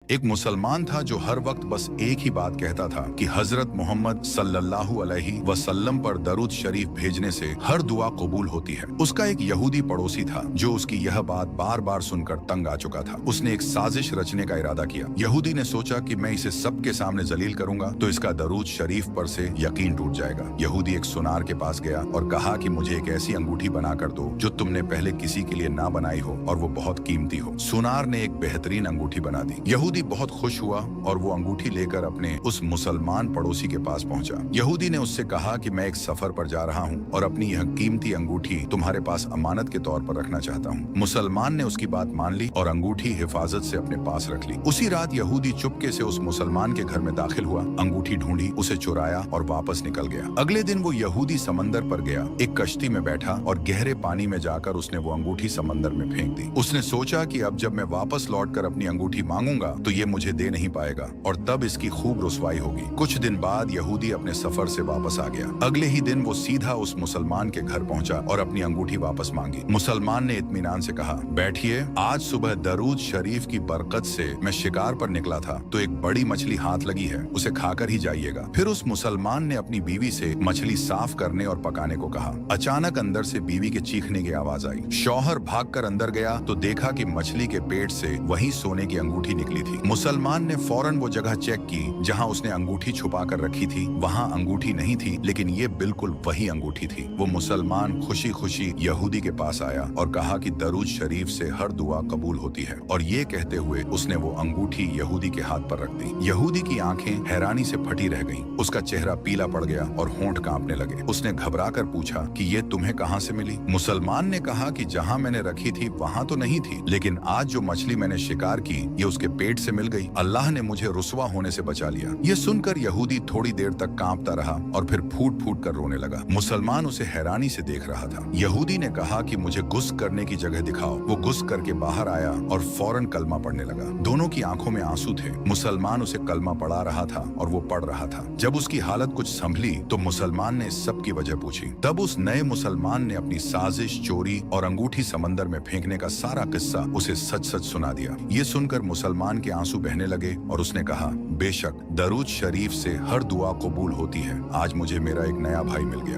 एक मुसलमान था जो हर वक्त बस एक ही बात कहता था कि हजरत मोहम्मद सल्लल्लाहु अलैहि वसल्लम पर दरूद शरीफ भेजने से हर दुआ कबूल होती है। उसका एक यहूदी पड़ोसी था जो उसकी यह बात बार बार सुनकर तंग आ चुका था। उसने एक साजिश रचने का इरादा किया। यहूदी ने सोचा कि मैं इसे सबके सामने जलील करूंगा तो इसका दरूद शरीफ पर से यकीन टूट जाएगा। यहूदी एक सुनार के पास गया और कहा कि मुझे एक ऐसी अंगूठी बना कर दो जो तुमने पहले किसी के लिए ना बनाई हो और वो बहुत कीमती हो। सुनार ने एक बेहतरीन अंगूठी बना दी। यहूदी बहुत खुश हुआ और वो अंगूठी लेकर अपने उस मुसलमान पड़ोसी के पास पहुंचा। यहूदी ने उससे कहा कि मैं एक सफर पर जा रहा हूं और अपनी यह कीमती अंगूठी तुम्हारे पास अमानत के तौर पर रखना चाहता हूं। मुसलमान ने उसकी बात मान ली और अंगूठी हिफाजत से अपने पास रख ली। उसी रात यहूदी चुपके से उस मुसलमान के घर में दाखिल हुआ, अंगूठी ढूंढी, उसे चुराया और वापस निकल गया। अगले दिन वो यहूदी समंदर पर गया, एक कश्ती में बैठा और गहरे पानी में जाकर उसने वो अंगूठी समंदर में फेंक दी। उसने सोचा कि अब जब मैं वापस लौटकर अपनी अंगूठी मांगूंगा तो ये मुझे दे नहीं पाएगा और तब इसकी खूब रुसवाई होगी। कुछ दिन बाद यहूदी अपने सफर से वापस आ गया। अगले ही दिन वो सीधा उस मुसलमान के घर पहुंचा और अपनी अंगूठी वापस मांगी। मुसलमान ने इत्मीनान से कहा, बैठिए, आज सुबह दरूद शरीफ की बरकत से मैं शिकार पर निकला था तो एक बड़ी मछली हाथ लगी है, उसे खाकर ही जाइएगा। फिर उस मुसलमान ने अपनी बीवी से मछली साफ करने और पकाने को कहा। अचानक अंदर से बीवी के चीखने की आवाज आई। शौहर भागकर अंदर गया तो देखा कि मछली के पेट से वही सोने की अंगूठी निकली थी। मुसलमान ने फौरन वो जगह चेक की जहां उसने अंगूठी छुपा कर रखी थी। वहां अंगूठी नहीं थी, लेकिन ये बिल्कुल वही अंगूठी थी। वो मुसलमान खुशी खुशी यहूदी के पास आया और कहा कि दरूद शरीफ से हर दुआ कबूल होती है, और ये कहते हुए उसने वो अंगूठी यहूदी के हाथ पर रख दी। यहूदी की आंखें हैरानी से फटी रह गईं। उसका चेहरा पीला पड़ गया और होंठ कांपने लगे। उसने घबरा कर पूछा कि ये तुम्हें कहां से मिली? मुसलमान ने कहा कि जहां मैंने रखी थी वहां तो नहीं थी, लेकिन आज जो मछली मैंने शिकार की ये उसके पेट से मिल गई। अल्लाह ने मुझे रुसवा होने से बचा लिया। ये सुनकर यहूदी थोड़ी देर तक कांपता रहा और फिर फूट फूट कर रोने लगा। मुसलमान उसे हैरानी से देख रहा था। यहूदी ने कहा कि मुझे गुस्ल करने की जगह दिखाओ। वो गुस्ल करके बाहर आया और फौरन कलमा पढ़ने लगा। दोनों की आंखों में आंसू थे। मुसलमान उसे कलमा पढ़ा रहा था और वो पढ़ रहा था। जब उसकी हालत कुछ संभली तो मुसलमान ने इस सब की वजह पूछी। तब उस नए मुसलमान ने अपनी साजिश, चोरी और अंगूठी समंदर में फेंकने का सारा किस्सा उसे सच सच सुना दिया। ये सुनकर मुसलमान के आंसू बहने लगे और उसने कहा, बेशक दरूद शरीफ से हर दुआ कबूल होती है। आज मुझे मेरा एक नया भाई मिल गया।